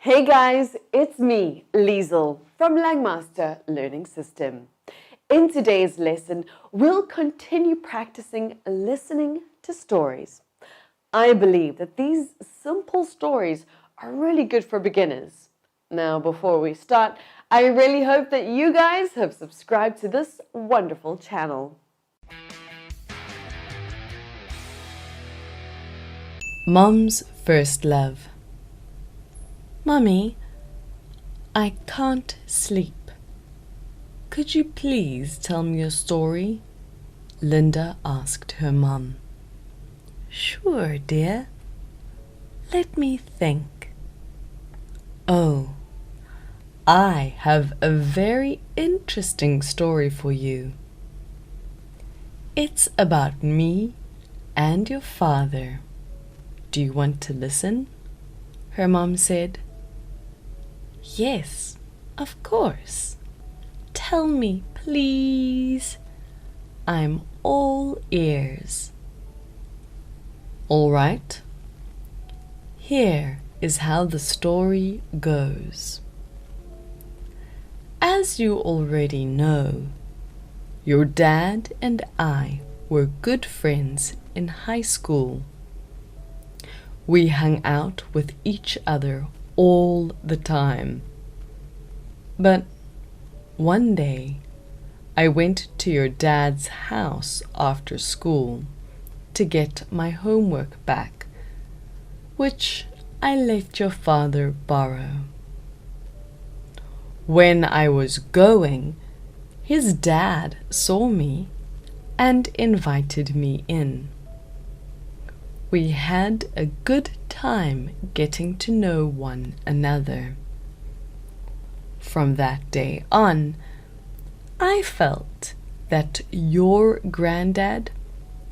Hey guys, it's me, Liesel from Langmaster Learning System. In today's lesson, we'll continue practicing listening to stories. I believe that these simple stories are really good for beginners. Now, before we start, I really hope that you guys have subscribed to this wonderful channel. Mom's first love. Mummy, I can't sleep. Could you please tell me a story? Linda asked her mum. Sure, dear. Let me think. Oh, I have a very interesting story for you. It's about me and your father. Do you want to listen? Her mom said. Yes, of course. Tell me, please. I'm all ears. All right. Here is how the story goes. As you already know, your dad and I were good friends in high school. We hung out with each other all the time. But one day, I went to your dad's house after school to get my homework back, which I let your father borrow. When I was going, his dad saw me and invited me in. We had a good time getting to know one another. From that day on, I felt that your granddad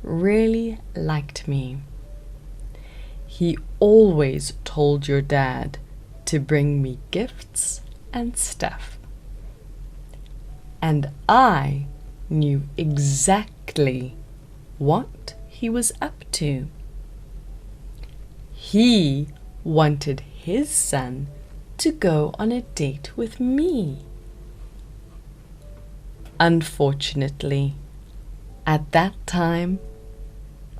really liked me. He always told your dad to bring me gifts and stuff. And I knew exactly what he was up to. He wanted his son to go on a date with me. Unfortunately, at that time,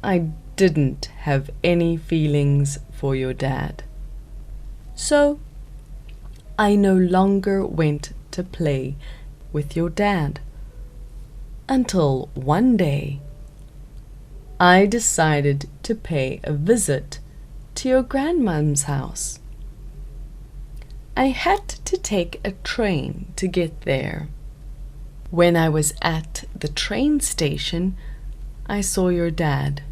I didn't have any feelings for your dad. So, I no longer went to play with your dad. Until one day, I decided to pay a visit to your grandmom's house. I had to take a train to get there. When I was at the train station, I saw your dad.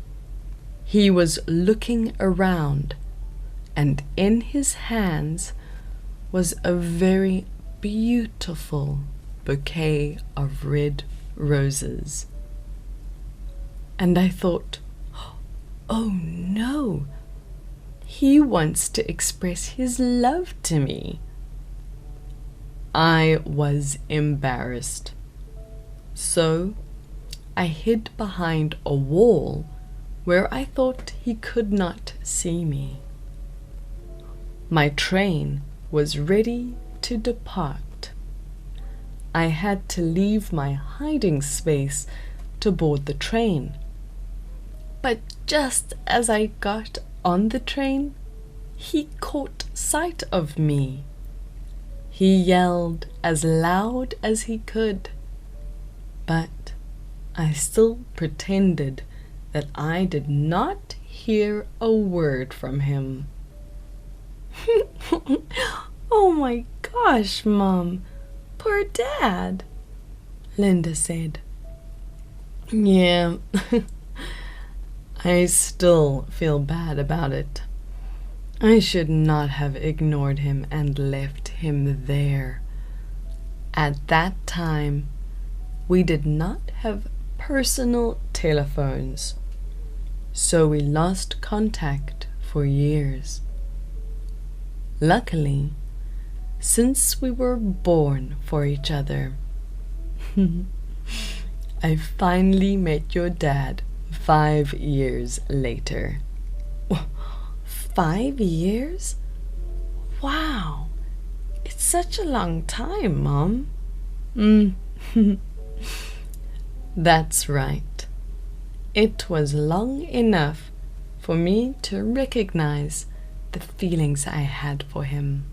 He was looking around, and in his hands was a very beautiful bouquet of red roses. And I thought, oh no! He wants to express his love to me. I was embarrassed. So I hid behind a wall where I thought he could not see me. My train was ready to depart. I had to leave my hiding space to board the train. But just as I got on the train, he caught sight of me. He yelled as loud as he could, but I still pretended that I did not hear a word from him. Oh my gosh, Mom, poor Dad, Linda said. Yeah, I still feel bad about it. I should not have ignored him and left him there. At that time, we did not have personal telephones, so we lost contact for years. Luckily, since we were born for each other, I finally met your dad 5 years later. 5 years? Wow! such a long time, Mom. That's right. It was long enough for me to recognize the feelings I had for him.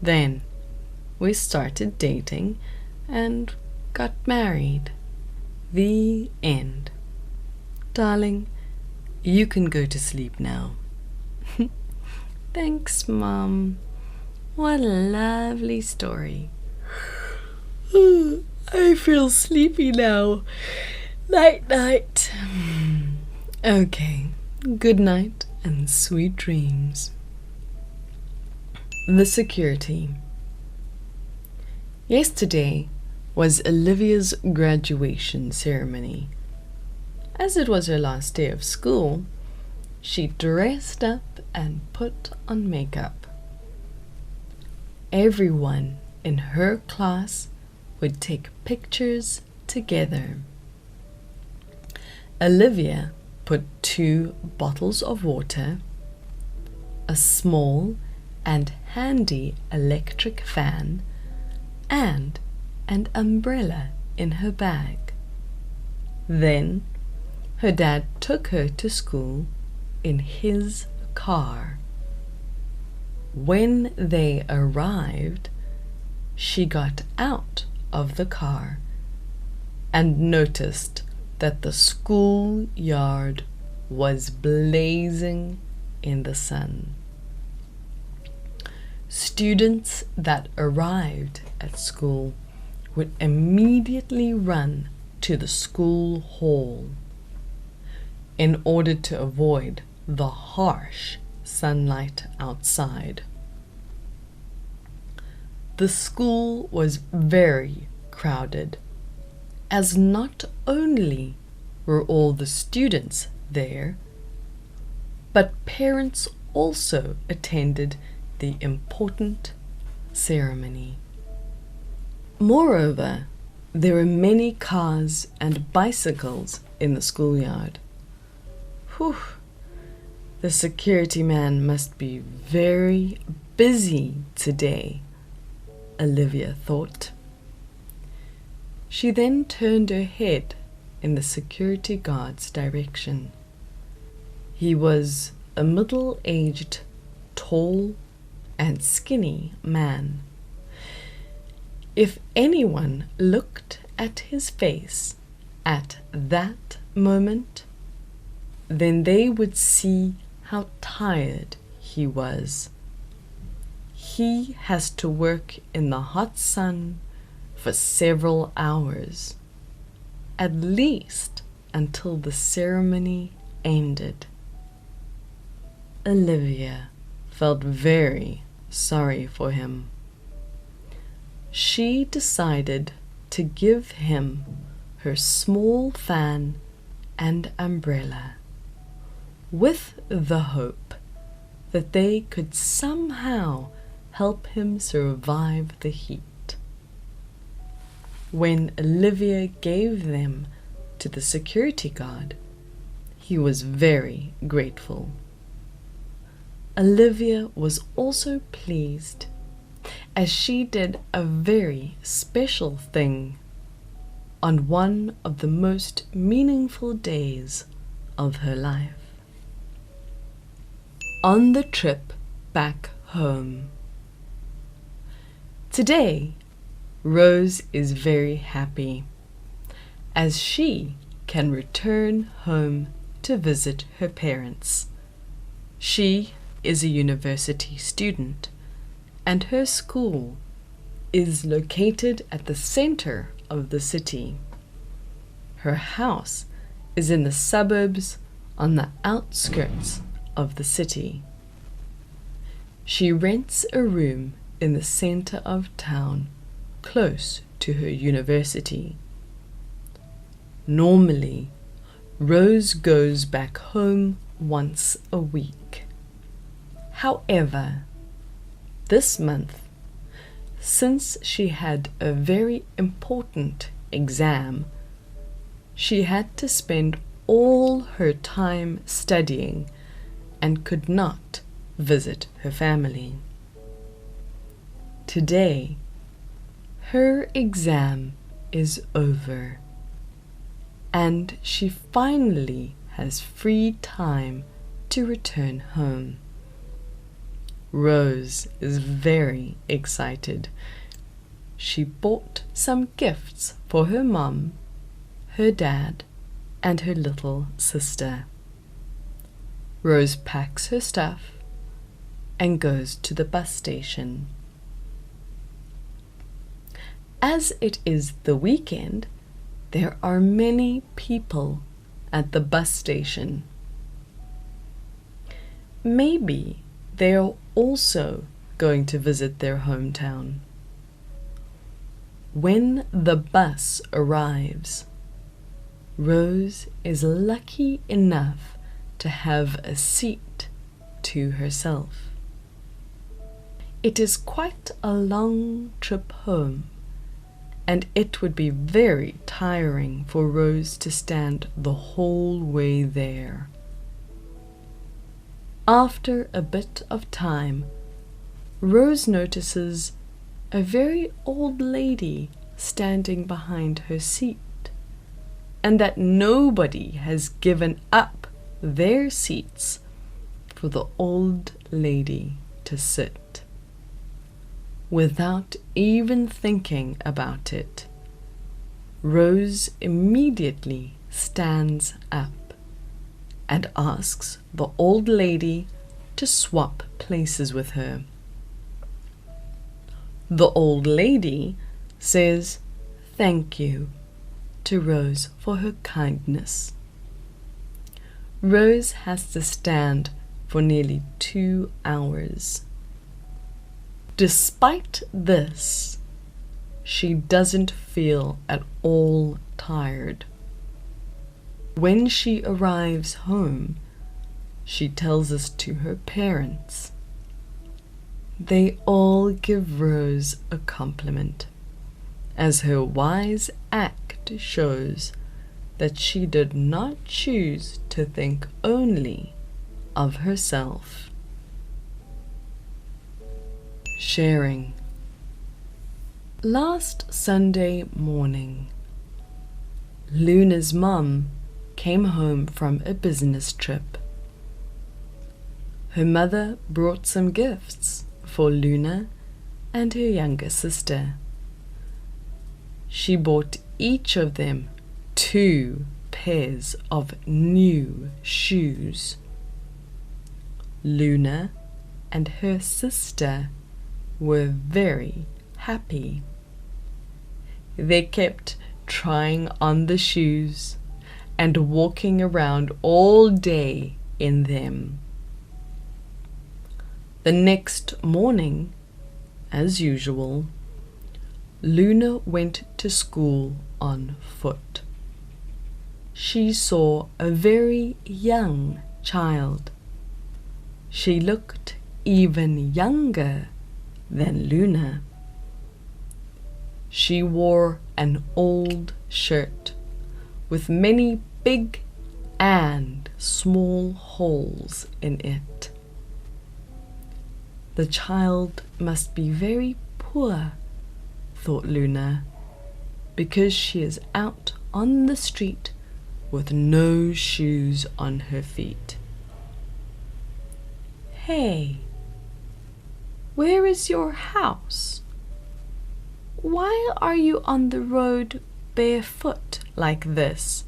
Then we started dating and got married. The end. Darling, you can go to sleep now. Thanks, Mom. What a lovely story. I feel sleepy now. Night, night. Okay, good night and sweet dreams. The security. Yesterday was Olivia's graduation ceremony. As it was her last day of school, she dressed up and put on makeup. Everyone in her class would take pictures together. Olivia put 2 bottles of water, a small and handy electric fan, and an umbrella in her bag. Then her dad took her to school in his car. When they arrived, she got out of the car and noticed that the schoolyard was blazing in the sun. Students that arrived at school would immediately run to the school hall in order to avoid the harsh sunlight outside. The school was very crowded, as not only were all the students there, but parents also attended the important ceremony. Moreover, there were many cars and bicycles in the schoolyard. Whew! The security man must be very busy today, Olivia thought. She then turned her head in the security guard's direction. He was a middle-aged, tall and skinny man. If anyone looked at his face at that moment, then they would see how tired he was. He has to work in the hot sun for several hours, at least until the ceremony ended. Olivia felt very sorry for him. She decided to give him her small fan and umbrella, with the hope that they could somehow help him survive the heat. When Olivia gave them to the security guard, he was very grateful. Olivia was also pleased, as she did a very special thing on one of the most meaningful days of her life. On the trip back home. Today, Rose is very happy, as she can return home to visit her parents. She is a university student, and her school is located at the center of the city. Her house is in the suburbs on the outskirts of the city. She rents a room in the center of town, close to her university. Normally, Rose goes back home once a week. However, this month, since she had a very important exam, she had to spend all her time studying and could not visit her family. today her exam is over and she finally has free time to return home. Rose is very excited. She bought some gifts for her mum, her dad, and her little sister. Rose packs her stuff and goes to the bus station. As it is the weekend, there are many people at the bus station. Maybe they are also going to visit their hometown. When the bus arrives, Rose is lucky enough to have a seat to herself. It is quite a long trip home, and it would be very tiring for Rose to stand the whole way there. After a bit of time, Rose notices a very old lady standing behind her seat, and that nobody has given up their seats for the old lady to sit. Without even thinking about it, Rose immediately stands up and asks the old lady to swap places with her. The old lady says thank you to Rose for her kindness. Rose has to stand for nearly 2 hours. Despite this, she doesn't feel at all tired. When she arrives home, she tells us to her parents. They all give Rose a compliment, as her wise act shows that she did not choose to think only of herself. Sharing. Last Sunday morning, Luna's mum came home from a business trip. Her mother brought some gifts for Luna and her younger sister. She bought each of them 2 pairs of new shoes. Luna and her sister were very happy. They kept trying on the shoes and walking around all day in them. The next morning, as usual, Luna went to school on foot. She saw a very young child. She looked even younger than Luna. She wore an old shirt with many big and small holes in it. The child must be very poor, thought Luna, because she is out on the street with no shoes on her feet. Hey, where is your house? Why are you on the road barefoot like this?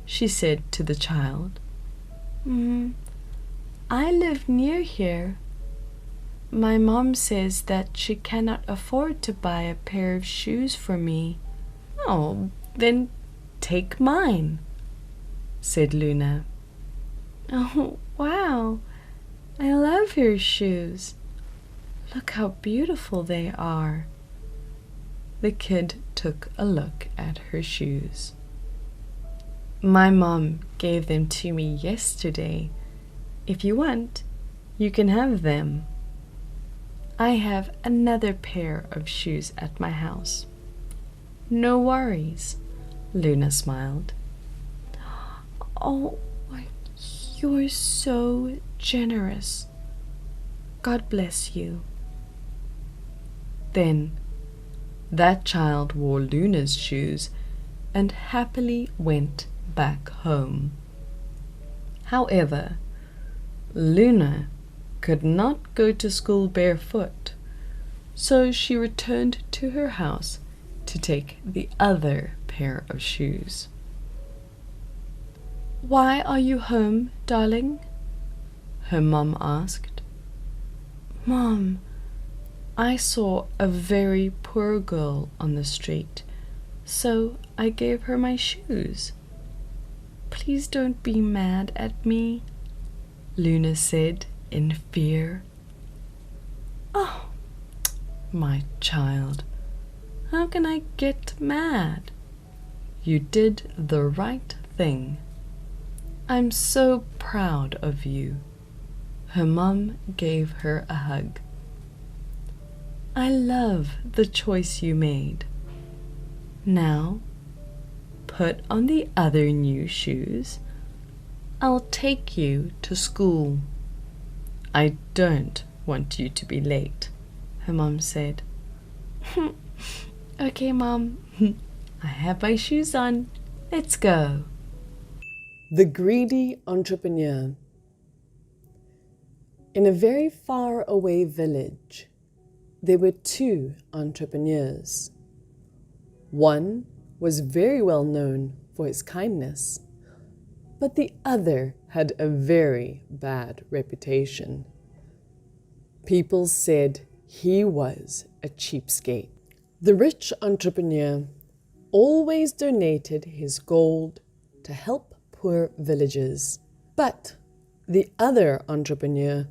She said to the child. I live near here. My mom says that she cannot afford to buy a pair of shoes for me. Oh, then take mine, said Luna. Oh, wow. I love your shoes. Look how beautiful they are. The kid took a look at her shoes. My mom gave them to me yesterday. If you want, you can have them. I have another pair of shoes at my house. No worries, Luna smiled. Oh, you're so generous. God bless you. Then that child wore Luna's shoes and happily went back home. However, Luna could not go to school barefoot, so she returned to her house to take the other pair of shoes. "Why are you home, darling?" her mom asked. "Mom, I saw a very poor girl on the street, so I gave her my shoes. Please don't be mad at me," Luna said in fear. "Oh, my child, how can I get mad? You did the right thing. I'm so proud of you." Her mom gave her a hug. "I love the choice you made. Now, put on the other new shoes. I'll take you to school. I don't want you to be late," her mom said. "Okay, Mom. I have my shoes on. Let's go." The greedy entrepreneur. In a very far away village, there were two entrepreneurs. One was very well known for his kindness, but the other had a very bad reputation. People said he was a cheapskate. The rich entrepreneur always donated his gold to help poor villagers, but the other entrepreneur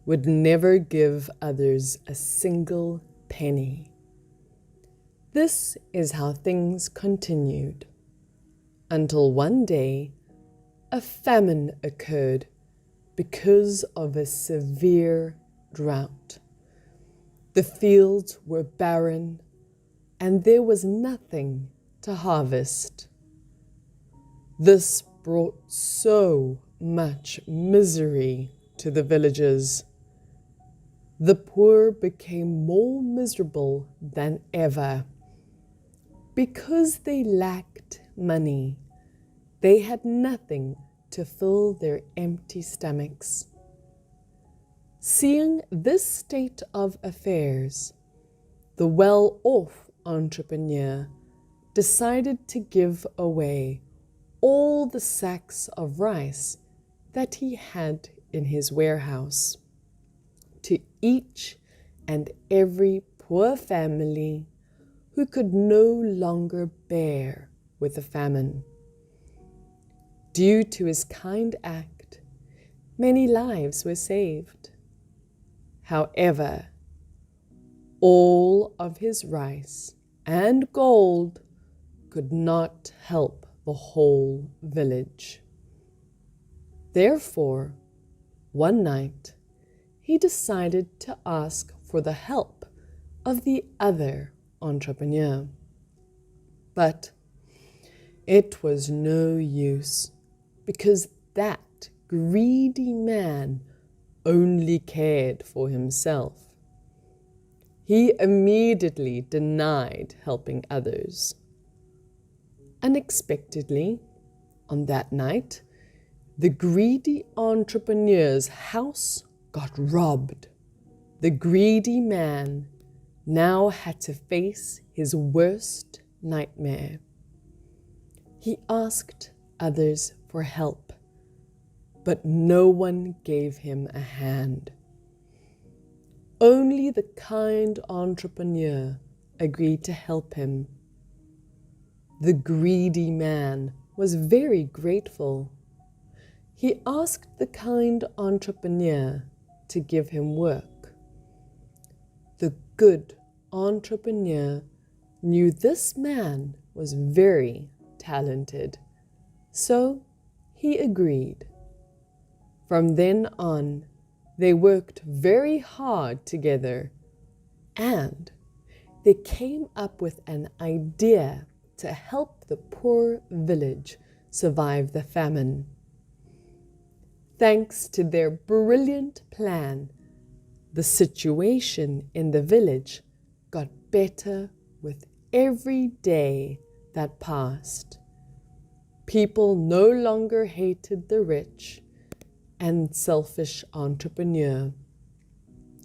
would never give others a single penny. This is how things continued until one day a famine occurred because of a severe drought. The fields were barren and there was nothing to harvest. This brought so much misery to the villagers. The poor became more miserable than ever. Because they lacked money, they had nothing to fill their empty stomachs. Seeing this state of affairs, the well-off entrepreneur decided to give away all the sacks of rice that he had in his warehouse to each and every poor family who could no longer bear with the famine. Due to his kind act, many lives were saved. However, all of his rice and gold could not help the whole village. Therefore, one night, he decided to ask for the help of the other entrepreneur. But it was no use, because that greedy man only cared for himself. He immediately denied helping others. Unexpectedly, on that night, the greedy entrepreneur's house got robbed. The greedy man now had to face his worst nightmare. He asked others for help, but no one gave him a hand. Only the kind entrepreneur agreed to help him. The greedy man was very grateful. He asked the kind entrepreneur to give him work. The good entrepreneur knew this man was very talented, so he agreed. From then on, they worked very hard together, and they came up with an idea to help the poor village survive the famine. Thanks to their brilliant plan, the situation in the village got better with every day that passed. People no longer hated the rich and selfish entrepreneur.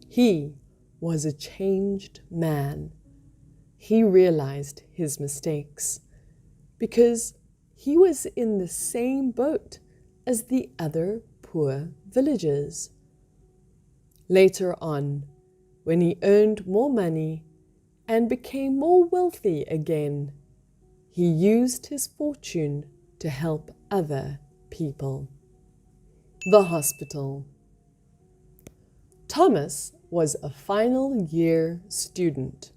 He was a changed man. He realized his mistakes because he was in the same boat as the other poor villagers. Later on, when he earned more money and became more wealthy again, he used his fortune to help other people. The hospital. Thomas was a final year student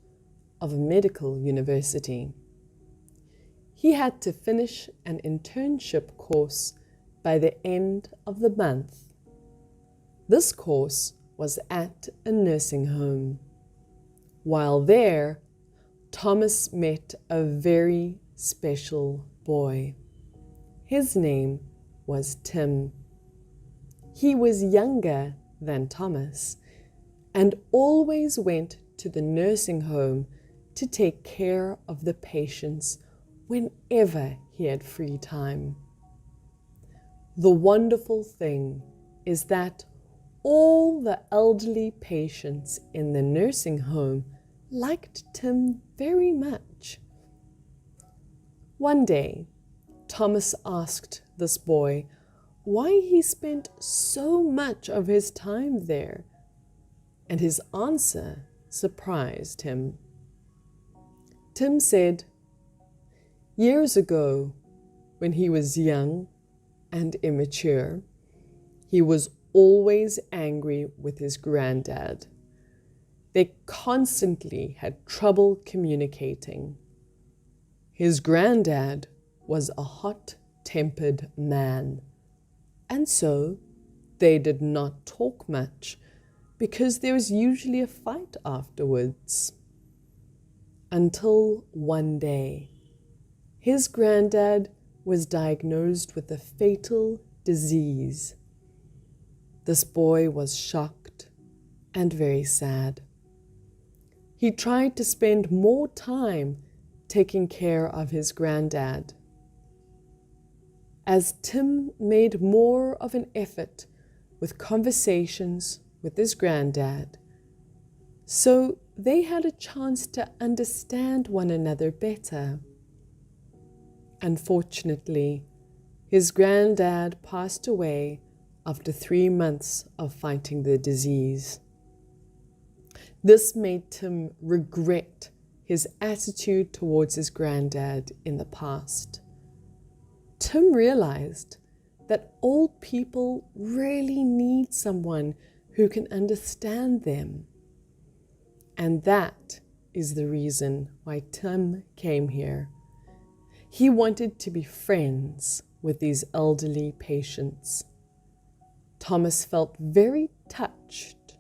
of a medical university. He had to finish an internship course by the end of the month. This course was at a nursing home. While there, Thomas met a very special boy. His name was Tim. He was younger than Thomas and always went to the nursing home to take care of the patients whenever he had free time. The wonderful thing is that all the elderly patients in the nursing home liked Tim very much. One day, Thomas asked this boy why he spent so much of his time there, and his answer surprised him. Tim said, years ago, when he was young and immature, he was always angry with his granddad. They constantly had trouble communicating. His granddad was a hot-tempered man, and so they did not talk much because there was usually a fight afterwards. Until one day, his granddad was diagnosed with a fatal disease. This boy was shocked and very sad. He tried to spend more time taking care of his granddad. As Tim made more of an effort with conversations with his granddad, so they had a chance to understand one another better. Unfortunately, his granddad passed away after 3 months of fighting the disease. This made Tim regret his attitude towards his granddad in the past. Tim realized that old people really need someone who can understand them. And that is the reason why Tim came here. He wanted to be friends with these elderly patients. Thomas felt very touched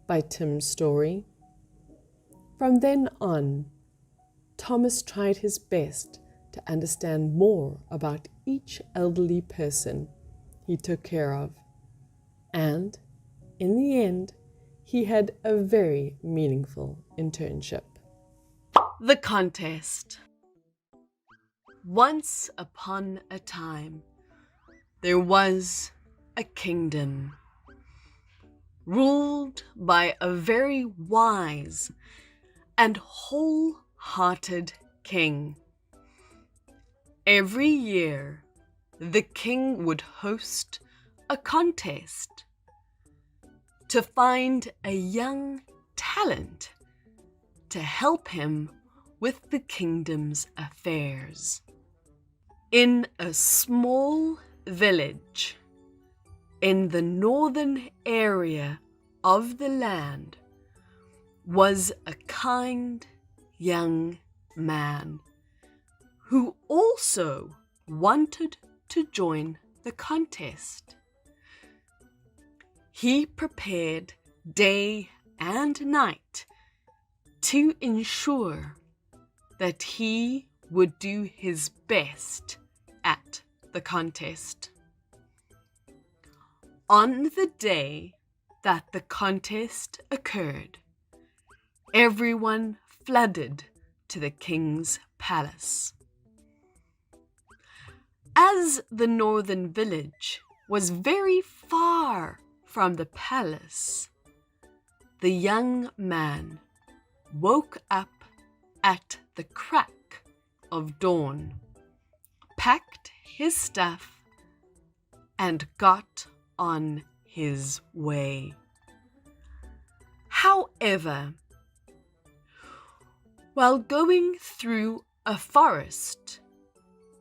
by Tim's story. From then on, Thomas tried his best to understand more about each elderly person he took care of. And in the end, he had a very meaningful internship. The contest. Once upon a time, there was a kingdom ruled by a very wise and wholehearted king. Every year, the king would host a contest to find a young talent to help him with the kingdom's affairs. In a small village in the northern area of the land was a kind young man who also wanted to join the contest. He prepared day and night to ensure that he would do his best at the contest. On the day that the contest occurred, everyone flooded to the king's palace. As the northern village was very far from the palace, the young man woke up at the crack of dawn, packed his stuff, and got on his way. However, while going through a forest,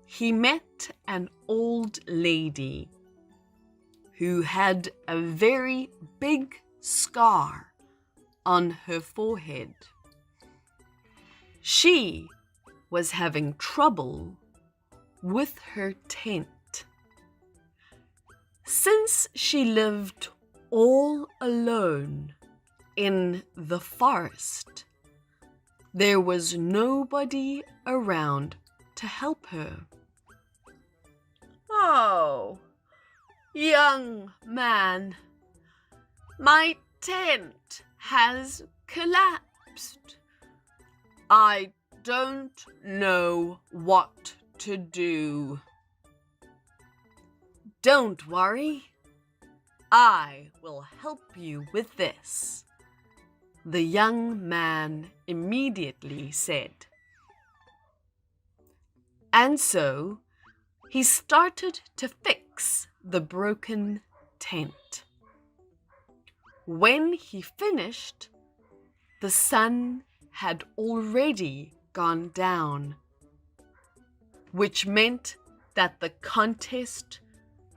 he met an old lady who had a very big scar on her forehead. She was having trouble with her tent. Since she lived all alone in the forest, there was nobody around to help her. "Oh, young man, my tent has collapsed. I don't know what to do." "Don't worry, I will help you with this," the young man immediately said. And so he started to fix the broken tent. When he finished, the sun had already gone down, which meant that the contest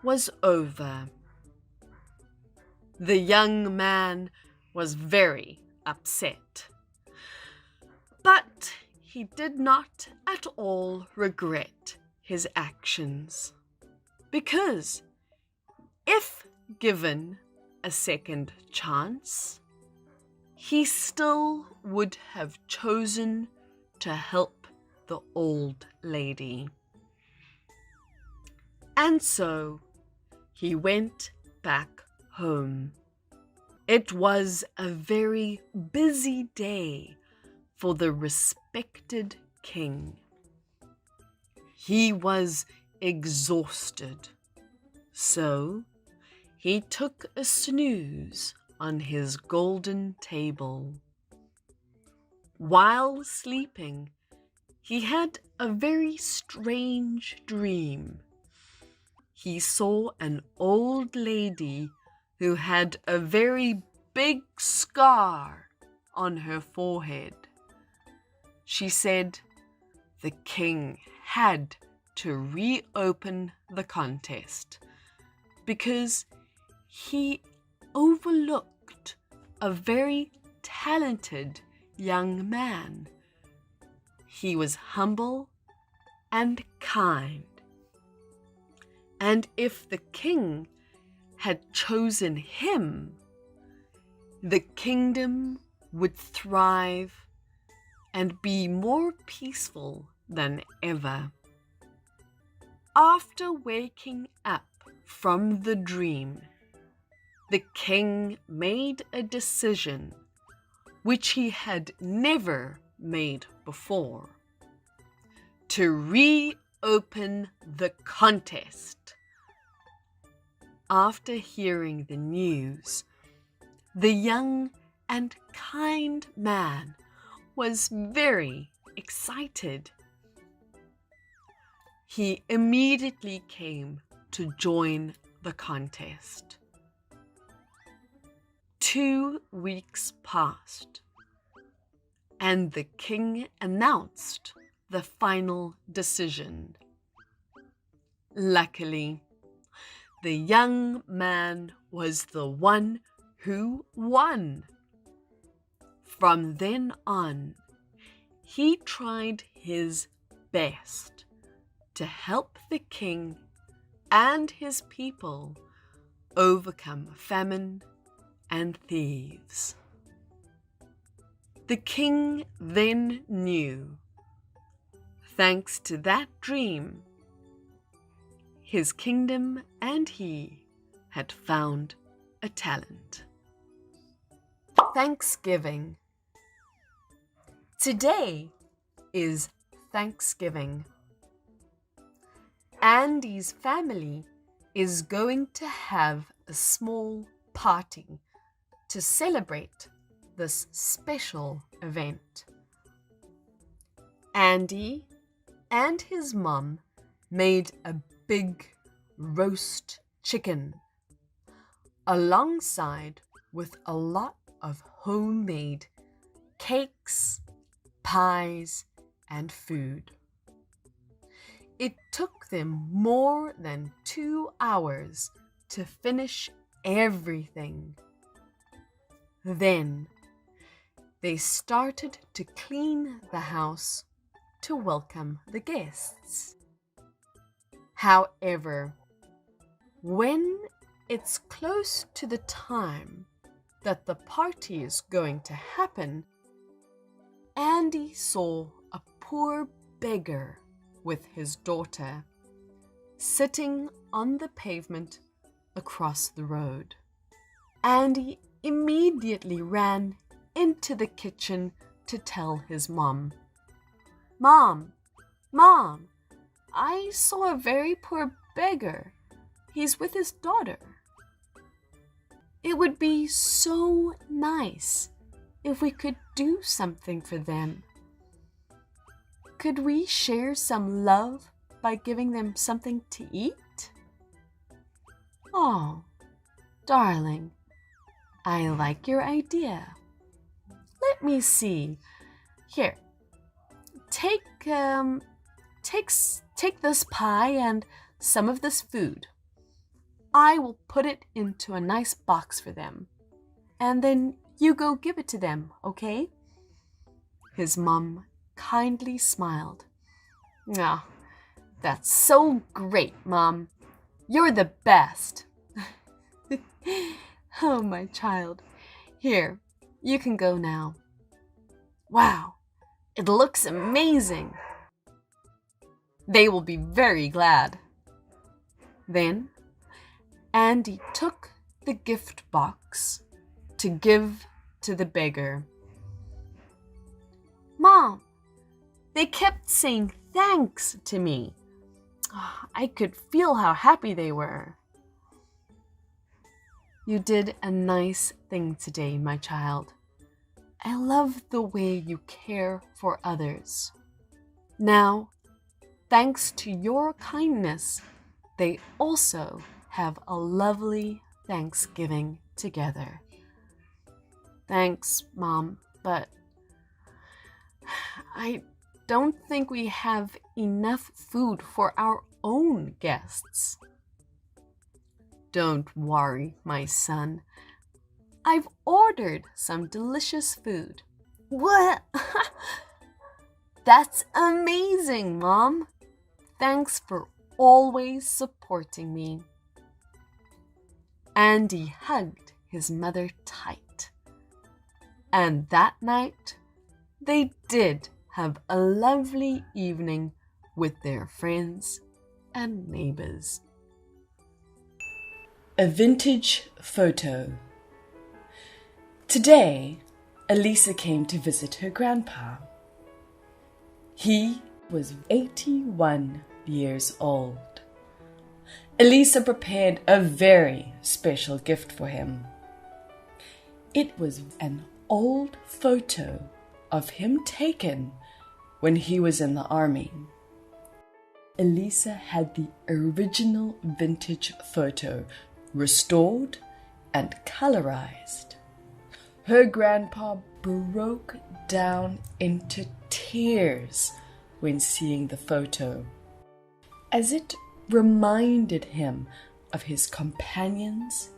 was over. The young man was very upset, but he did not at all regret his actions, because if given a second chance, he still would have chosen to help the old lady. And so he went back home. It was a very busy day for the respected king. He was exhausted, so he took a snooze on his golden table. While sleeping, he had a very strange dream. He saw an old lady who had a very big scar on her forehead. She said the king had to reopen the contest because he overlooked a very talented young man. He was humble and kind, and if the king had chosen him, the kingdom would thrive and be more peaceful than ever. After waking up from the dream, the king made a decision which he had never made before: to reopen the contest. After hearing the news, the young and kind man was very excited. He immediately came to join the contest. 2 weeks passed, and the king announced the final decision. Luckily, the young man was the one who won. From then on, he tried his best to help the king and his people overcome famine and thieves. The king then knew, thanks to that dream, his kingdom and he had found a talent. Thanksgiving. Today is Thanksgiving. Andy's family is going to have a small party to celebrate this special event. Andy and his mum made a big roast chicken alongside with a lot of homemade cakes, pies, and food. It took them more than 2 hours to finish everything. Then they started to clean the house to welcome the guests. However, when it's close to the time that the party is going to happen, Andy saw a poor beggar with his daughter sitting on the pavement across the road. Andy immediately ran into the kitchen to tell his mom, "Mom, I saw a very poor beggar. He's with his daughter. It would be so nice if we could do something for them. Could we share some love by giving them something to eat?" "Oh, darling, I like your idea. Let me see. Here, take this pie and some of this food. I will put it into a nice box for them, and then you go give it to them, okay?" His mom kindly smiled. "Ah, that's so great, Mom. You're the best." "Oh, my child. Here, you can go now." "Wow, it looks amazing." "They will be very glad." Then Andy took the gift box to give to the beggar. "Mom, they kept saying thanks to me. I could feel how happy they were." "You did a nice thing today, my child. I love the way you care for others. Now, thanks to your kindness, they also have a lovely Thanksgiving together." "Thanks, Mom, but I don't think we have enough food for our own guests." "Don't worry, my son. I've ordered some delicious food." "What?" "That's amazing, Mom. Thanks for always supporting me." Andy hugged his mother tight. And that night, they did have a lovely evening with their friends and neighbors. A vintage photo. Today, Elisa came to visit her grandpa. He was 81 years old. Elisa prepared a very special gift for him. It was an old photo of him taken when he was in the army. Elisa had the original vintage photo restored and colorized. Her grandpa broke down into tears when seeing the photo, as it reminded him of his companions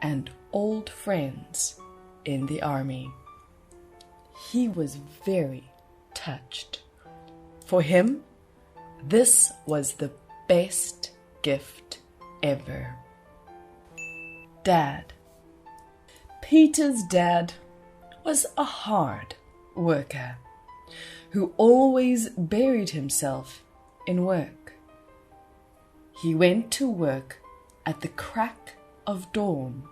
and old friends in the army. He was very touched. For him, this was the best gift ever. Dad. Peter's dad was a hard worker who always buried himself in work. He went to work at the crack of dawn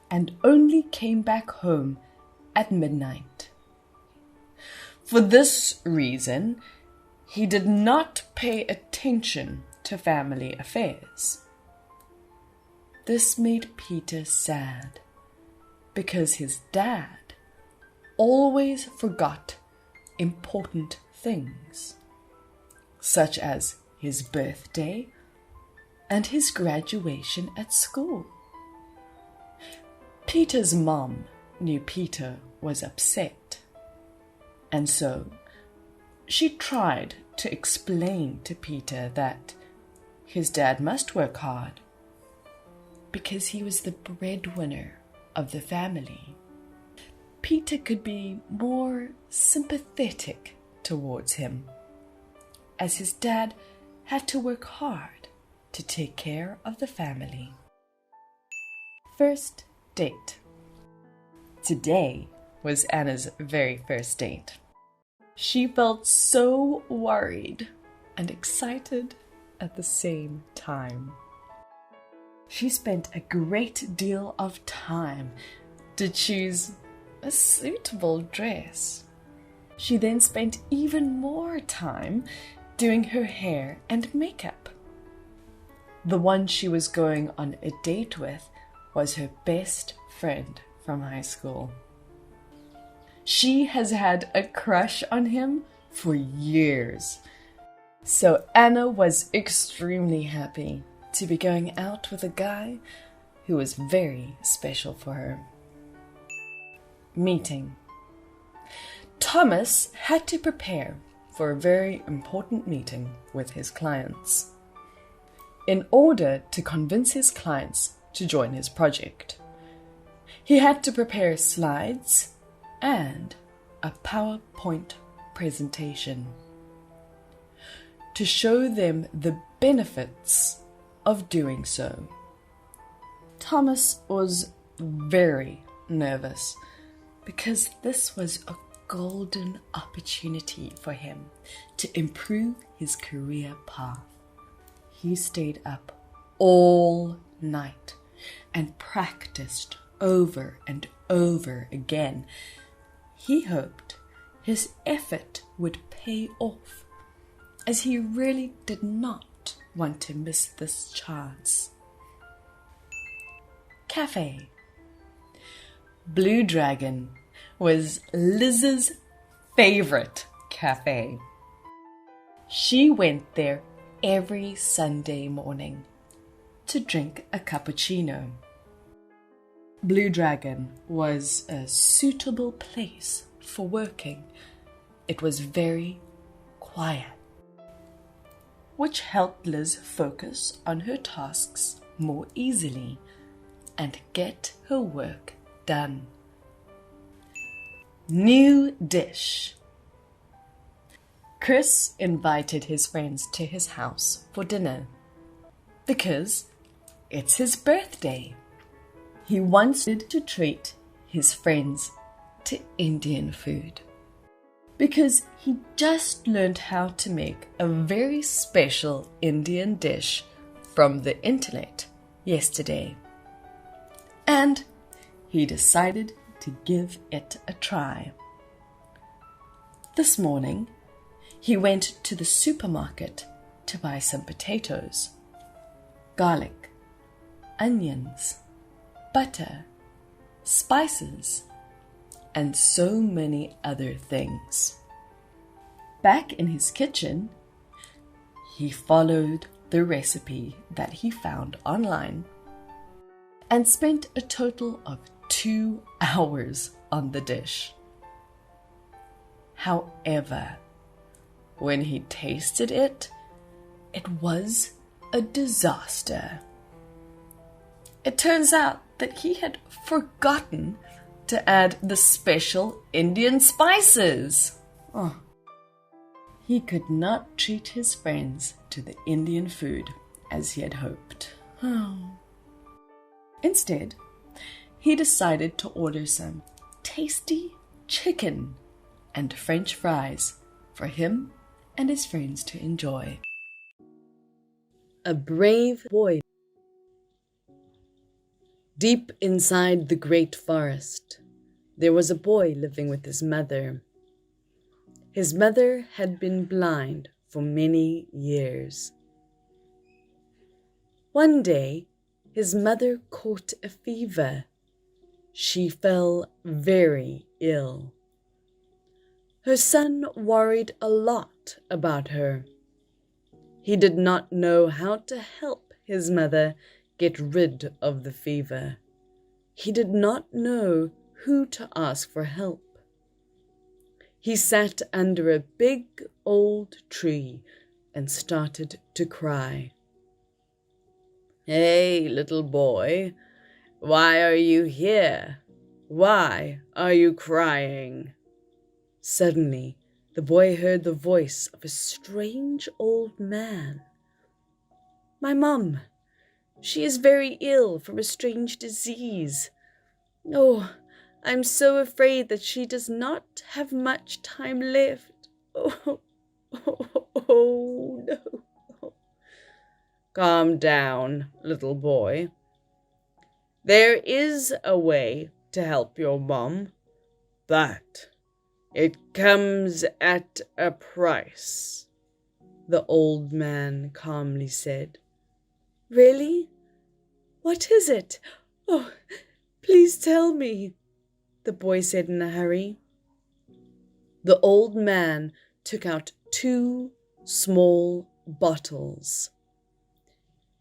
and only came back home at midnight. For this reason, he did not pay attention to family affairs. This made Peter sad because his dad always forgot important things, such as his birthday and his graduation at school. Peter's mom knew Peter was upset, and so she tried to explain to Peter that his dad must work hard because he was the breadwinner of the family. Peter could be more sympathetic towards him, as his dad had to work hard to take care of the family. First date. Today was Anna's very first date. She felt so worried and excited at the same time. She spent a great deal of time to choose a suitable dress. She then spent even more time doing her hair and makeup. The one she was going on a date with was her best friend from high school. She has had a crush on him for years. So Anna was extremely happy to be going out with a guy who was very special for her. Meeting. Thomas had to prepare for a very important meeting with his clients in order to convince his clients to join his project. He had to prepare slides and a PowerPoint presentation to show them the benefits of doing so. Thomas was very nervous because this was a golden opportunity for him to improve his career path. He stayed up all night and practiced over and over again. He hoped his effort would pay off, as he really did not want to miss this chance. Cafe. Blue Dragon was Liz's favorite cafe. She went there every Sunday morning to drink a cappuccino. Blue Dragon was a suitable place for working. It was very quiet, which helped Liz focus on her tasks more easily and get her work done. New dish. Chris invited his friends to his house for dinner because it's his birthday. He wanted to treat his friends to Indian food because he just learned how to make a very special Indian dish from the internet yesterday. And he decided to give it a try. This morning, he went to the supermarket to buy some potatoes, garlic, onions, butter, spices, and so many other things. Back in his kitchen, he followed the recipe that he found online and spent a total of 2 hours on the dish. However, when he tasted it, it was a disaster. It turns out that he had forgotten to add the special Indian spices. He could not treat his friends to the Indian food as he had hoped. Instead, he decided to order some tasty chicken and French fries for him and his friends to enjoy. A brave boy. Deep inside the great forest, there was a boy living with his mother. His mother had been blind for many years. One day, his mother caught a fever. She fell very ill. Her son worried a lot about her. He did not know how to help his mother get rid of the fever. He did not know who to ask for help. He sat under a big old tree and started to cry. "Hey, little boy, why are you here? Why are you crying?" Suddenly, the boy heard the voice of a strange old man. "My mum, she is very ill from a strange disease. Oh, I'm so afraid that she does not have much time left. Oh, no." "Calm down, little boy. There is a way to help your mum, but it comes at a price," the old man calmly said. "Really? What is it? Oh, please tell me," the boy said in a hurry. The old man took out 2 small bottles.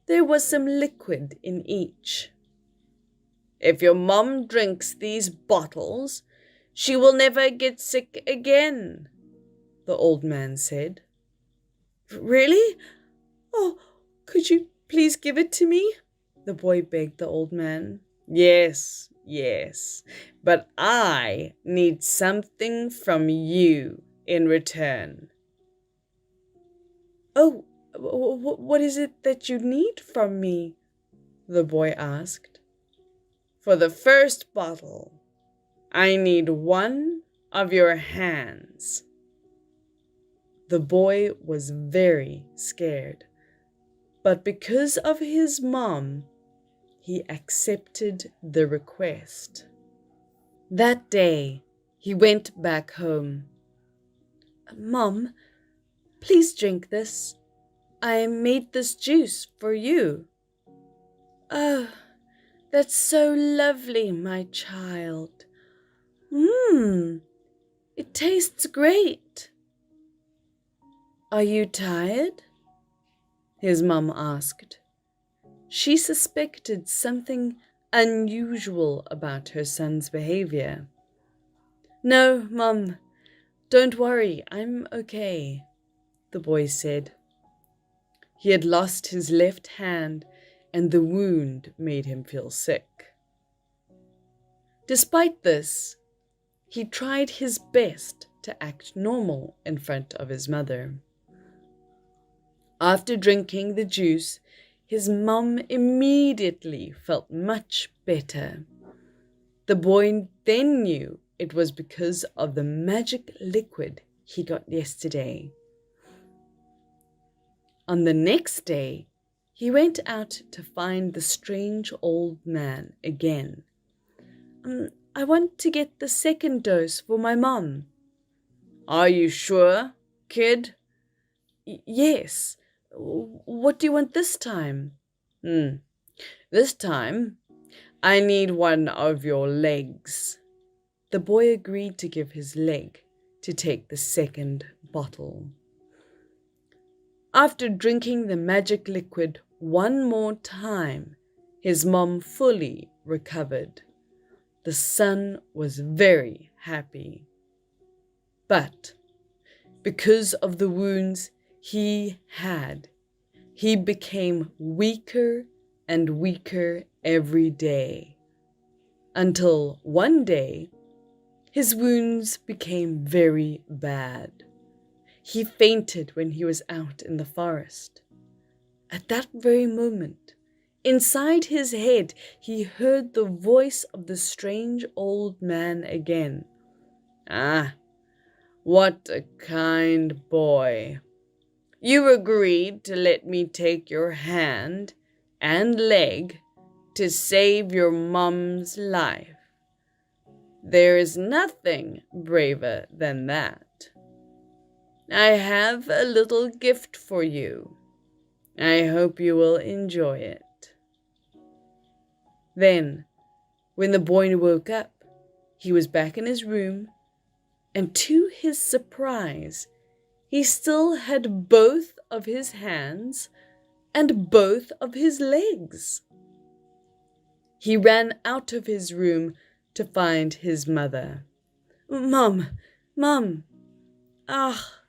There was some liquid in each. "If your mum drinks these bottles, she will never get sick again," the old man said. "Really? Oh, could you please give it to me?" the boy begged the old man. Yes, but I need something from you in return." "Oh, what is it that you need from me?" the boy asked. "For the first bottle, I need one of your hands." The boy was very scared, but because of his mom, he accepted the request. That day, he went back home. "Mom, please drink this. I made this juice for you." "Oh, that's so lovely, my child. It tastes great." "Are you tired?" his mom asked. She suspected something unusual about her son's behavior. "No, Mom, don't worry, I'm okay," the boy said. He had lost his left hand, and the wound made him feel sick. Despite this, he tried his best to act normal in front of his mother. After drinking the juice, his mum immediately felt much better. The boy then knew it was because of the magic liquid he got yesterday. On the next day, he went out to find the strange old man again. "I want to get the second dose for my mum." "Are you sure, kid?" Yes. What do you want this time?" This time, I need one of your legs." The boy agreed to give his leg to take the second bottle. After drinking the magic liquid one more time, his mom fully recovered. The son was very happy. But because of the wounds he had, he became weaker and weaker every day, until one day his wounds became very bad. He fainted when he was out in the forest. At that very moment, inside his head, he heard the voice of the strange old man again. "Ah, what a kind boy. You agreed to let me take your hand and leg to save your mum's life. There is nothing braver than that." I have a little gift for you. I hope you will enjoy it." Then, when the boy woke up, he was back in his room, and to his surprise, he still had both of his hands and both of his legs. He ran out of his room to find his mother. "Mom, Mom, ah,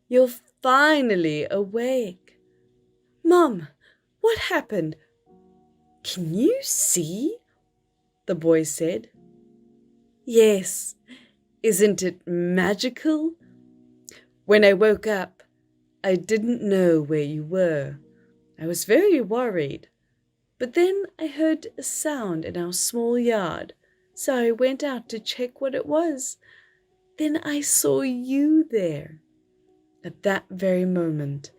you're finally awake. Mom, what happened? Can you see?" the boy said. "Yes, isn't it magical? When I woke up, I didn't know where you were. I was very worried. But then I heard a sound in our small yard, so I went out to check what it was. Then I saw you there. At that very moment,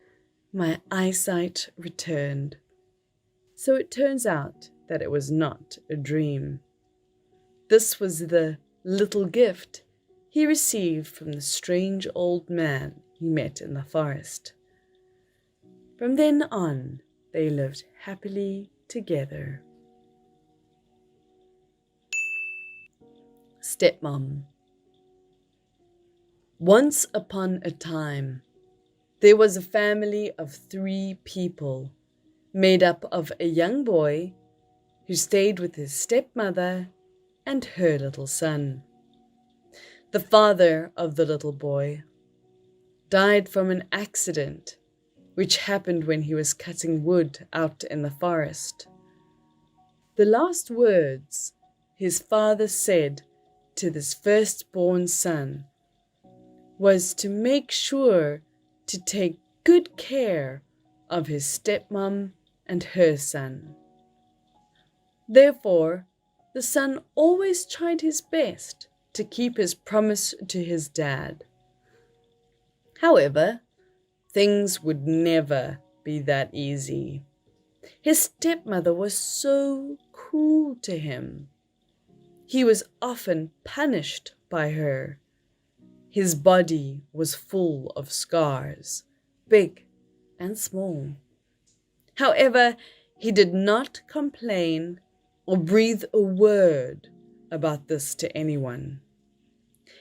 my eyesight returned." So it turns out that it was not a dream. This was the little gift he received from the strange old man he met in the forest. From then on, they lived happily together. Stepmom. Once upon a time, there was a family of 3 people made up of a young boy who stayed with his stepmother and her little son. The father of the little boy died from an accident which happened when he was cutting wood out in the forest. The last words his father said to this firstborn son was to make sure to take good care of his stepmom and her son. Therefore, the son always tried his best to keep his promise to his dad. However, things would never be that easy. His stepmother was so cruel to him. He was often punished by her. His body was full of scars, big and small. However, he did not complain or breathe a word about this to anyone.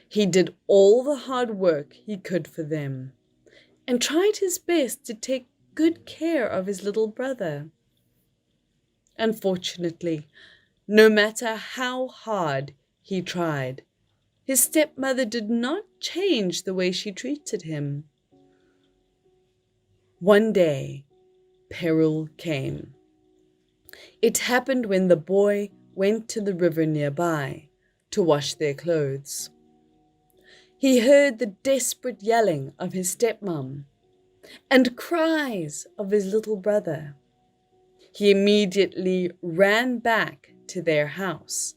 He did all the hard work he could for them and tried his best to take good care of his little brother. Unfortunately, no matter how hard he tried, his stepmother did not change the way she treated him. One day, peril came. It happened when the boy went to the river nearby to wash their clothes. He heard the desperate yelling of his stepmom and cries of his little brother. He immediately ran back to their house,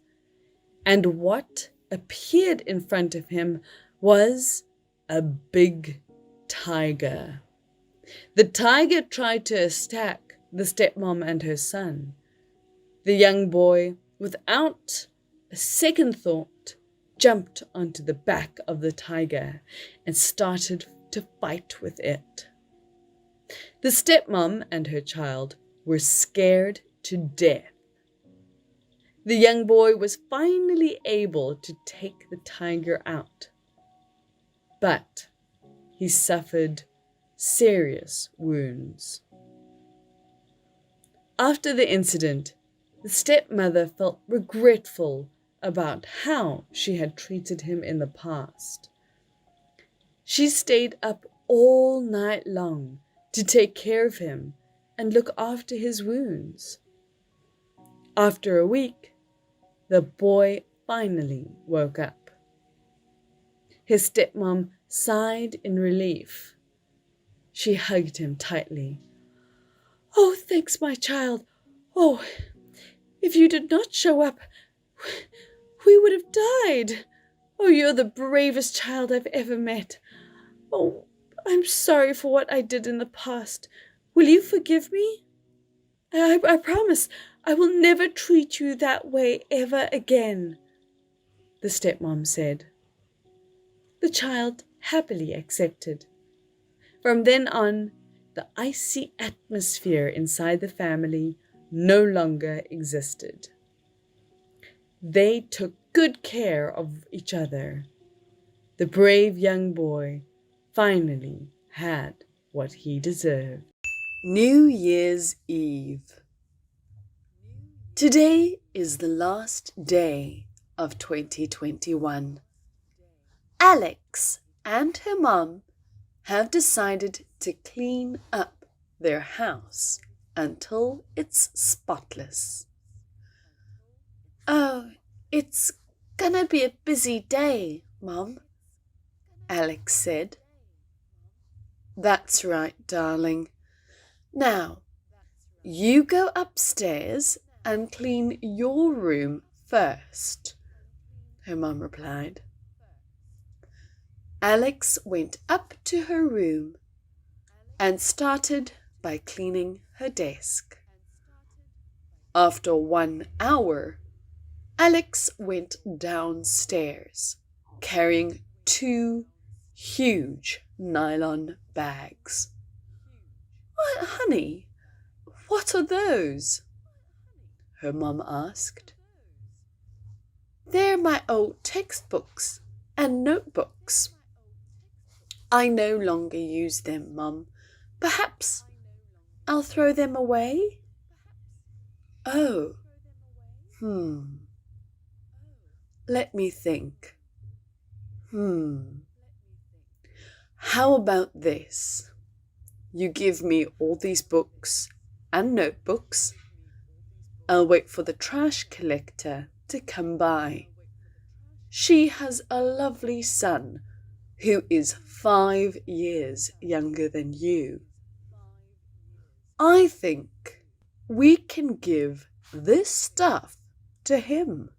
and what appeared in front of him was a big tiger. The tiger tried to attack the stepmom and her son. The young boy, without a second thought, jumped onto the back of the tiger and started to fight with it. The stepmom and her child were scared to death. The young boy was finally able to take the tiger out, but he suffered serious wounds. After the incident, the stepmother felt regretful about how she had treated him in the past. She stayed up all night long to take care of him and look after his wounds. After a week, the boy finally woke up. His stepmom sighed in relief. She hugged him tightly. "Oh, thanks, my child. Oh, if you did not show up, we would have died. Oh, you're the bravest child I've ever met. Oh, I'm sorry for what I did in the past. Will you forgive me? I promise I will never treat you that way ever again," the stepmom said. The child happily accepted. From then on, the icy atmosphere inside the family no longer existed. They took good care of each other. The brave young boy finally had what he deserved. New Year's Eve. Today is the last day of 2021. Alex and her mum have decided to clean up their house until it's spotless. Oh, it's gonna be a busy day, Mum, Alex said. That's right, darling. Now, you go upstairs and clean your room first, her mum replied. Alex went up to her room and started by cleaning her desk. After 1 hour, Alex went downstairs carrying 2 huge nylon bags. Honey, what are those? Her mum asked. They're my old textbooks and notebooks. I no longer use them, Mum. Perhaps I'll throw them away? Oh, Let me think. How about this? You give me all these books and notebooks. I'll wait for the trash collector to come by. She has a lovely son who is 5 years younger than you. I think we can give this stuff to him,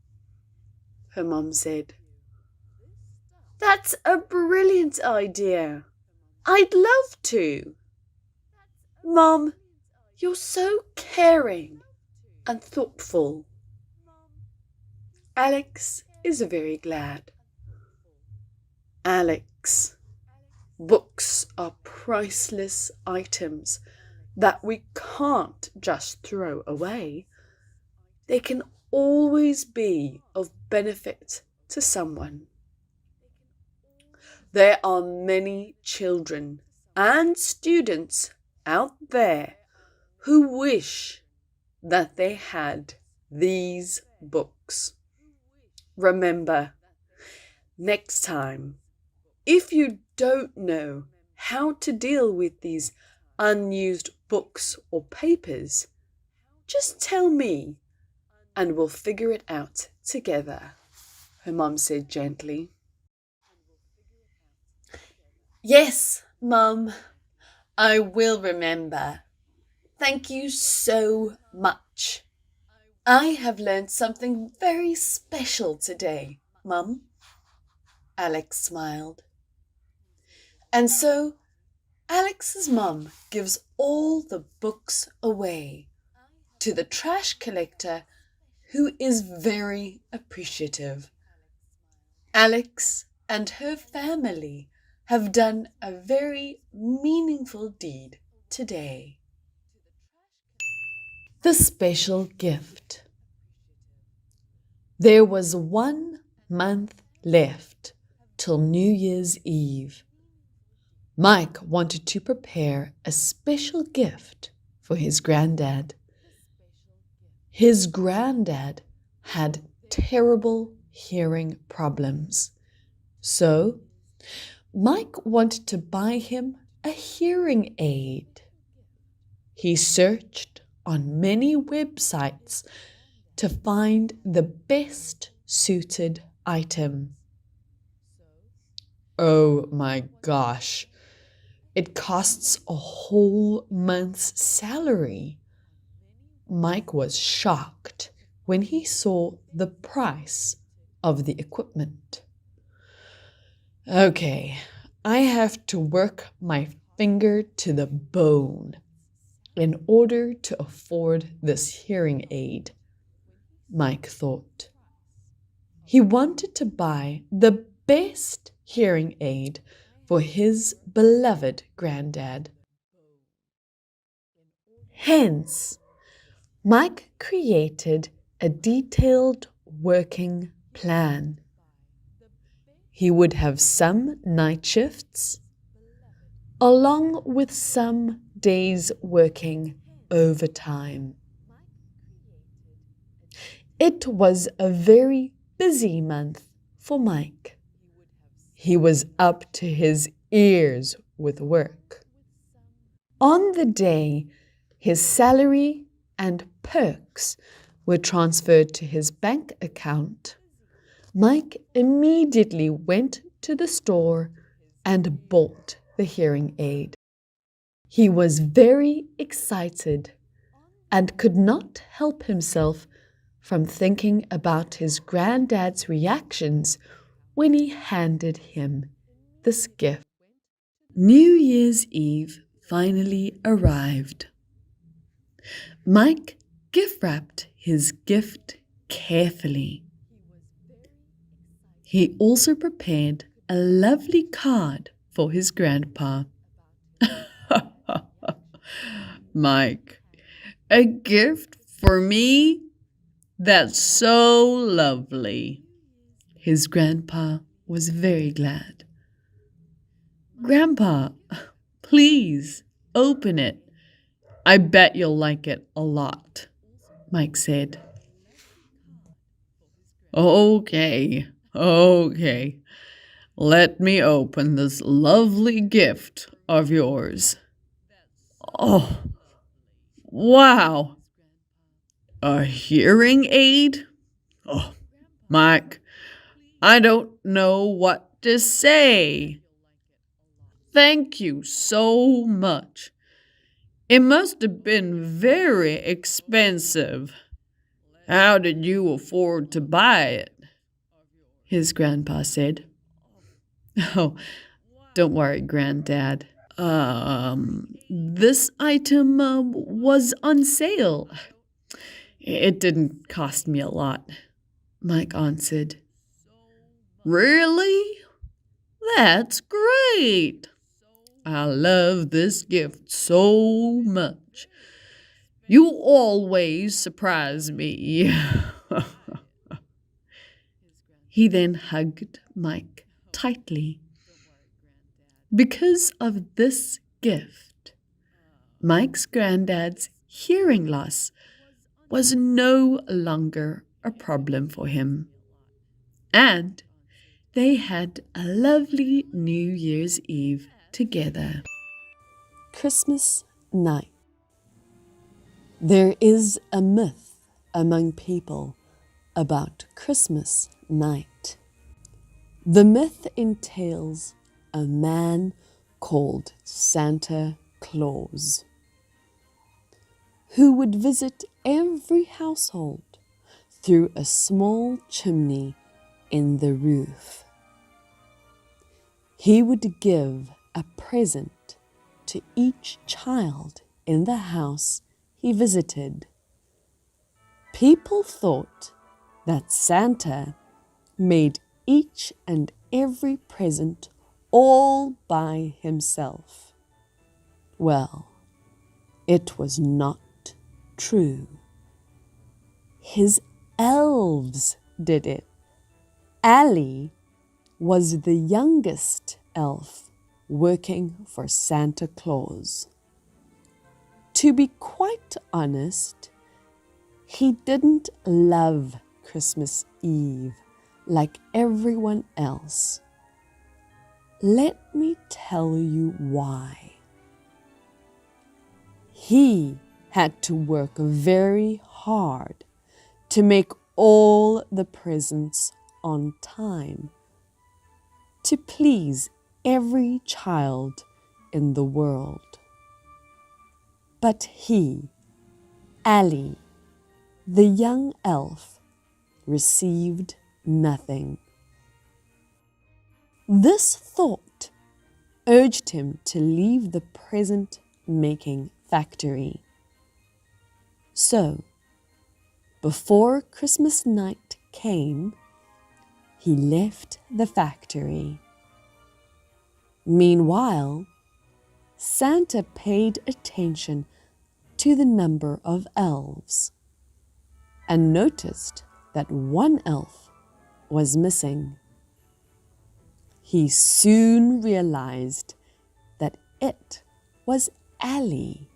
her mum said. That's a brilliant idea. I'd love to. Mum, you're so caring and thoughtful. Alex is very glad. Alex, books are priceless items that we can't just throw away. They can always be of benefit to someone. There are many children and students out there who wish that they had these books. Remember, next time, if you don't know how to deal with these unused books or papers, just tell me and we'll figure it out together, her mum said gently. Yes, Mum, I will remember. Thank you so much. I have learned something very special today, Mum. Alex smiled. And so Alex's mum gives all the books away to the trash collector, who is very appreciative. Alex and her family have done a very meaningful deed today. The special gift. There was 1 month left till New Year's Eve. Mike wanted to prepare a special gift for his granddad. His granddad had terrible hearing problems, so Mike wanted to buy him a hearing aid. He searched on many websites to find the best suited item. Oh my gosh, it costs a whole month's salary. Mike was shocked when he saw the price of the equipment. Okay, I have to work my finger to the bone in order to afford this hearing aid, Mike thought. He wanted to buy the best hearing aid for his beloved granddad. Hence, Mike created a detailed working plan. He would have some night shifts, along with some days working overtime. It was a very busy month for Mike. He was up to his ears with work. On the day his salary and perks were transferred to his bank account, Mike immediately went to the store and bought the hearing aid. He was very excited and could not help himself from thinking about his granddad's reactions when he handed him this gift. New Year's Eve finally arrived. Mike gift-wrapped his gift carefully. He also prepared a lovely card for his grandpa. Mike, a gift for me? That's so lovely. His grandpa was very glad. Grandpa, please open it. I bet you'll like it a lot, Mike said. Okay. Let me open this lovely gift of yours. Oh, wow. A hearing aid? Oh, Mike, I don't know what to say. Thank you so much. It must have been very expensive. How did you afford to buy it? His grandpa said. Oh, don't worry, Granddad. This item was on sale. It didn't cost me a lot, Mike answered. Really? That's great. I love this gift so much. You always surprise me. He then hugged Mike tightly. Because of this gift, Mike's granddad's hearing loss was no longer a problem for him. And they had a lovely New Year's Eve together. Christmas night. There is a myth among people about Christmas night. The myth entails a man called Santa Claus, who would visit every household through a small chimney in the roof. He would give a present to each child in the house he visited. People thought that Santa made each and every present all by himself. Well, it was not true. His elves did it. Allie was the youngest elf working for Santa Claus. To be quite honest, he didn't love Christmas Eve like everyone else. Let me tell you why. He had to work very hard to make all the presents on time, to please every child in the world. But he, Allie, the young elf, received nothing. This thought urged him to leave the present-making factory. So, before Christmas night came, he left the factory. Meanwhile, Santa paid attention to the number of elves and noticed that one elf was missing. He soon realized that it was Allie.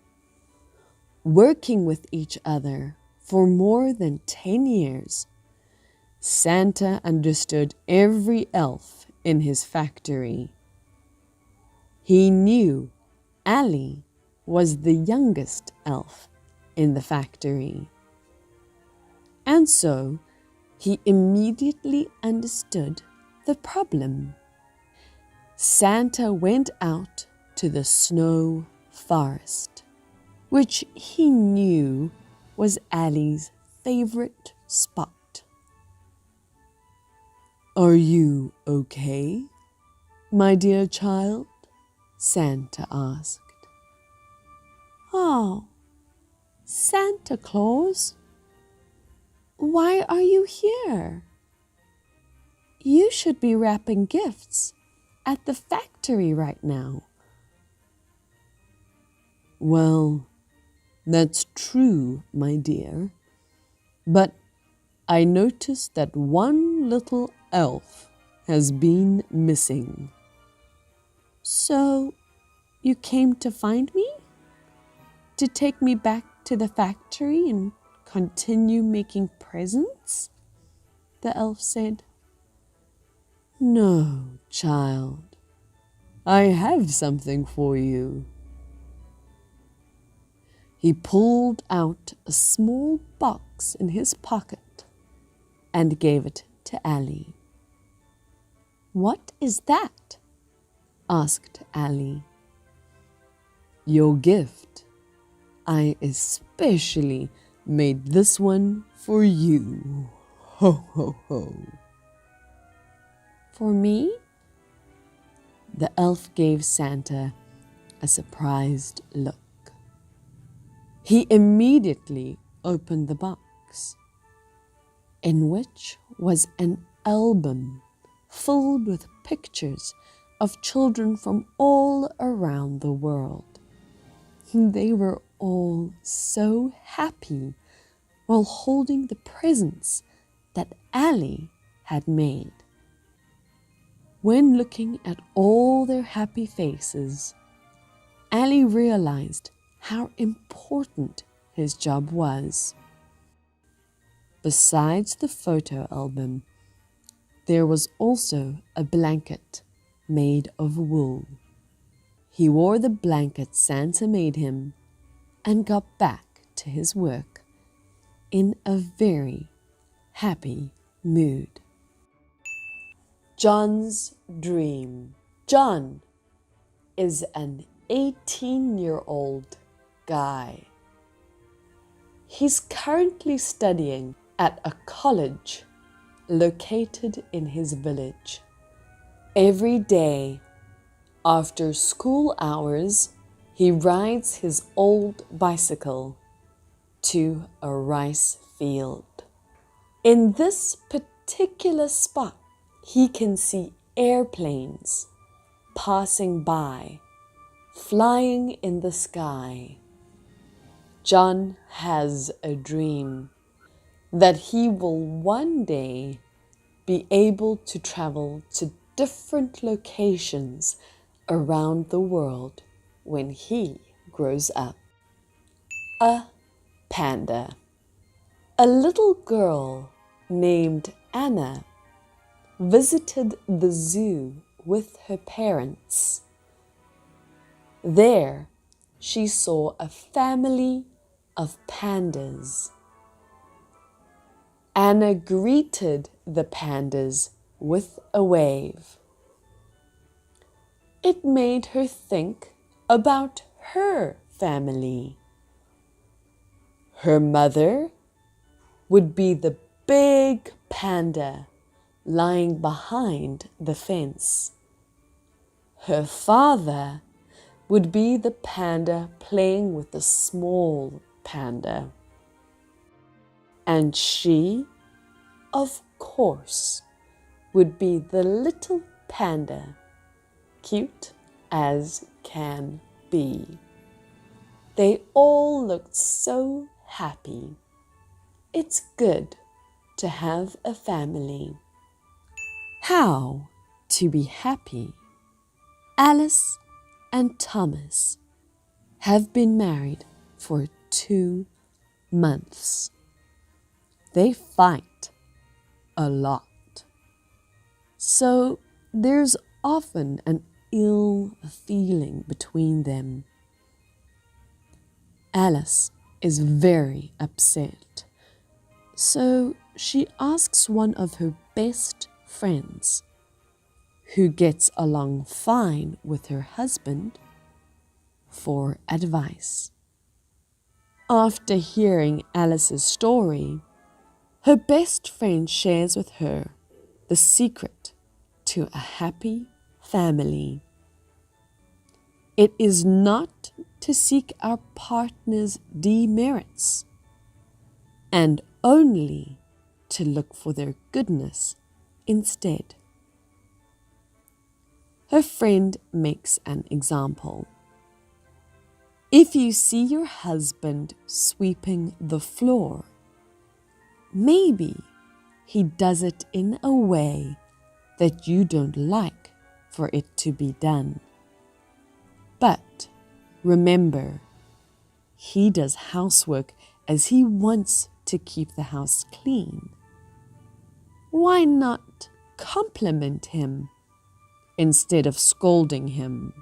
Working with each other for more than 10 years, Santa understood every elf in his factory. He knew Allie was the youngest elf in the factory. And so he immediately understood the problem. Santa went out to the snow forest, which he knew was Allie's favorite spot. "Are you okay, my dear child?" Santa asked. "Oh, Santa Claus, why are you here? You should be wrapping gifts at the factory right now." "Well, that's true, my dear, but I noticed that one little elf has been missing." "So you came to find me? To take me back to the factory and continue making presents?" the elf said. "No, child, I have something for you." He pulled out a small box in his pocket and gave it to Allie. "What is that?" asked Allie. "Your gift. I especially made this one for you. Ho, ho, ho." "For me?" The elf gave Santa a surprised look. He immediately opened the box, in which was an album filled with pictures of children from all around the world. They were all so happy while holding the presents that Allie had made. When looking at all their happy faces, Allie realized how important his job was. Besides the photo album, there was also a blanket made of wool. He wore the blanket Santa made him and got back to his work in a very happy mood. John's dream. John is an 18-year-old guy. He's currently studying at a college located in his village. Every day after school hours, he rides his old bicycle to a rice field. In this particular spot, he can see airplanes passing by, flying in the sky. John has a dream that he will one day be able to travel to different locations around the world when he grows up. A panda. A little girl named Anna visited the zoo with her parents. There, she saw a family of pandas. Anna greeted the pandas with a wave. It made her think about her family. Her mother would be the big panda lying behind the fence. Her father would be the panda playing with the small panda. And she, of course, would be the little panda, cute as can be. They all looked so happy. It's good to have a family. How to be happy? Alice and Thomas have been married for 2 months. They fight a lot. So there's often an ill feeling between them. Alice is very upset. So she asks one of her best friends, who gets along fine with her husband, for advice. After hearing Alice's story, her best friend shares with her the secret to a happy family. It is not to seek our partner's demerits, and only to look for their goodness instead. Her friend makes an example. If you see your husband sweeping the floor, maybe he does it in a way that you don't like for it to be done. But remember, he does housework as he wants to keep the house clean. Why not compliment him instead of scolding him?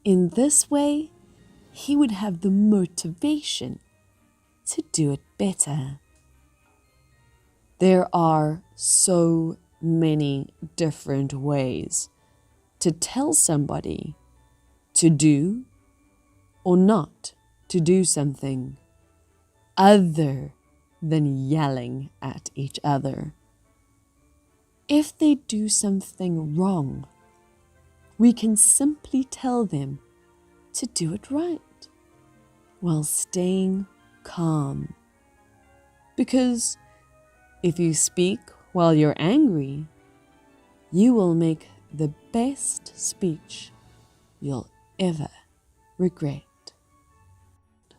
In this way, he would have the motivation to do it better. There are so many different ways to tell somebody to do or not to do something other than yelling at each other. If they do something wrong, we can simply tell them to do it right while staying calm. Because if you speak while you're angry, you will make the best speech you'll ever regret.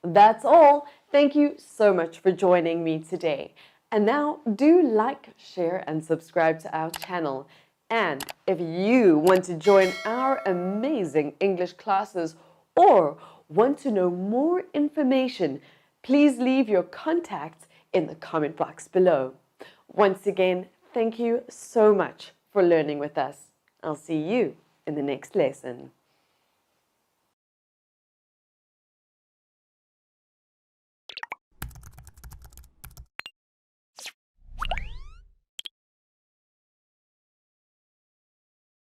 That's all. Thank you so much for joining me today. And now do like, share, and subscribe to our channel. And if you want to join our amazing English classes or want to know more information, please leave your contacts in the comment box below. Once again, thank you so much for learning with us. I'll see you in the next lesson.